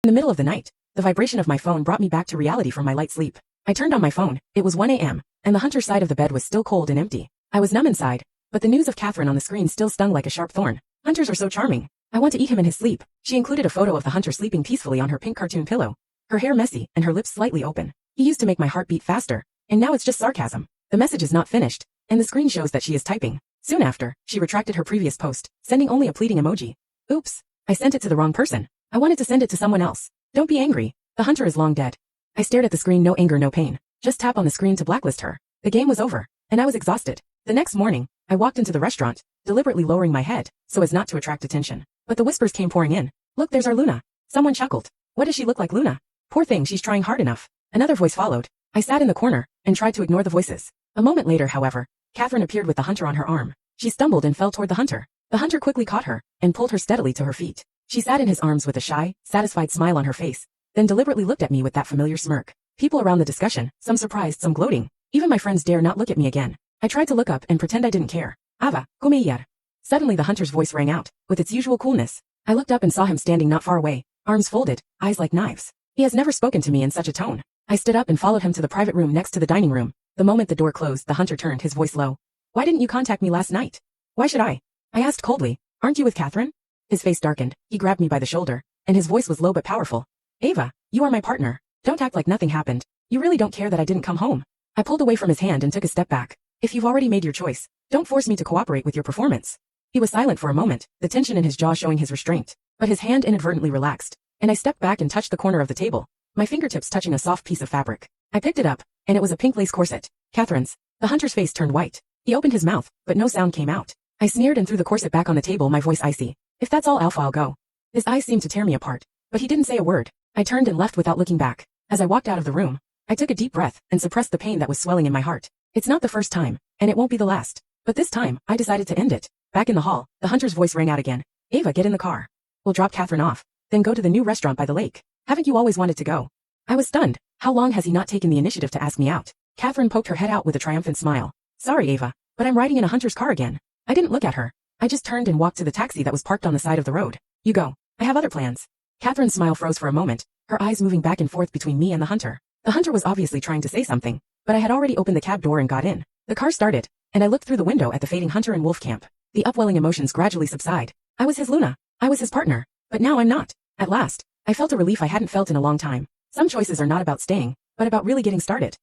In the middle of the night, the vibration of my phone brought me back to reality from my light sleep. I turned on my phone. It was 1 a.m., and the hunter's side of the bed was still cold and empty. I was numb inside, but the news of Catherine on the screen still stung like a sharp thorn. Hunters are so charming. I want to eat him in his sleep. She included a photo of the hunter sleeping peacefully on her pink cartoon pillow, her hair messy and her lips slightly open. He used to make my heart beat faster, and now it's just sarcasm. The message is not finished, and the screen shows that she is typing. Soon after, she retracted her previous post, sending only a pleading emoji. Oops, I sent it to the wrong person. I wanted to send it to someone else. Don't be angry. The hunter is long dead. I stared at the screen, no anger, no pain. Just tap on the screen to blacklist her. The game was over, and I was exhausted. The next morning, I walked into the restaurant, deliberately lowering my head, so as not to attract attention. But the whispers came pouring in. Look, there's our Luna. Someone chuckled. What does she look like, Luna? Poor thing, she's trying hard enough. Another voice followed. I sat in the corner, and tried to ignore the voices. A moment later, however, Catherine appeared with the hunter on her arm. She stumbled and fell toward the hunter. The hunter quickly caught her, and pulled her steadily to her feet. She sat in his arms with a shy, satisfied smile on her face, then deliberately looked at me with that familiar smirk. People around the discussion, some surprised, some gloating. Even my friends dare not look at me again. I tried to look up and pretend I didn't care. Ava, come here. Suddenly the hunter's voice rang out, with its usual coolness. I looked up and saw him standing not far away, arms folded, eyes like knives. He has never spoken to me in such a tone. I stood up and followed him to the private room next to the dining room. The moment the door closed, the hunter turned, his voice low. Why didn't you contact me last night? Why should I? I asked coldly. Aren't you with Catherine? His face darkened. He grabbed me by the shoulder, and his voice was low but powerful. Ava, you are my partner. Don't act like nothing happened. You really don't care that I didn't come home. I pulled away from his hand and took a step back. If you've already made your choice, don't force me to cooperate with your performance. He was silent for a moment, the tension in his jaw showing his restraint. But his hand inadvertently relaxed, and I stepped back and touched the corner of the table, my fingertips touching a soft piece of fabric. I picked it up, and it was a pink lace corset. Catherine's. The hunter's face turned white. He opened his mouth, but no sound came out. I sneered and threw the corset back on the table, my voice icy. If that's all, Alpha, I'll go. His eyes seemed to tear me apart, but he didn't say a word. I turned and left without looking back. As I walked out of the room, I took a deep breath and suppressed the pain that was swelling in my heart. It's not the first time, and it won't be the last. But this time, I decided to end it. Back in the hall, the hunter's voice rang out again. Ava, get in the car. We'll drop Catherine off, then go to the new restaurant by the lake. Haven't you always wanted to go? I was stunned. How long has he not taken the initiative to ask me out? Catherine poked her head out with a triumphant smile. Sorry, Ava, but I'm riding in a hunter's car again. I didn't look at her. I just turned and walked to the taxi that was parked on the side of the road. You go. I have other plans. Catherine's smile froze for a moment, her eyes moving back and forth between me and the hunter. The hunter was obviously trying to say something, but I had already opened the cab door and got in. The car started, and I looked through the window at the fading hunter and wolf camp. The upwelling emotions gradually subside. I was his Luna. I was his partner. But now I'm not. At last, I felt a relief I hadn't felt in a long time. Some choices are not about staying, but about really getting started.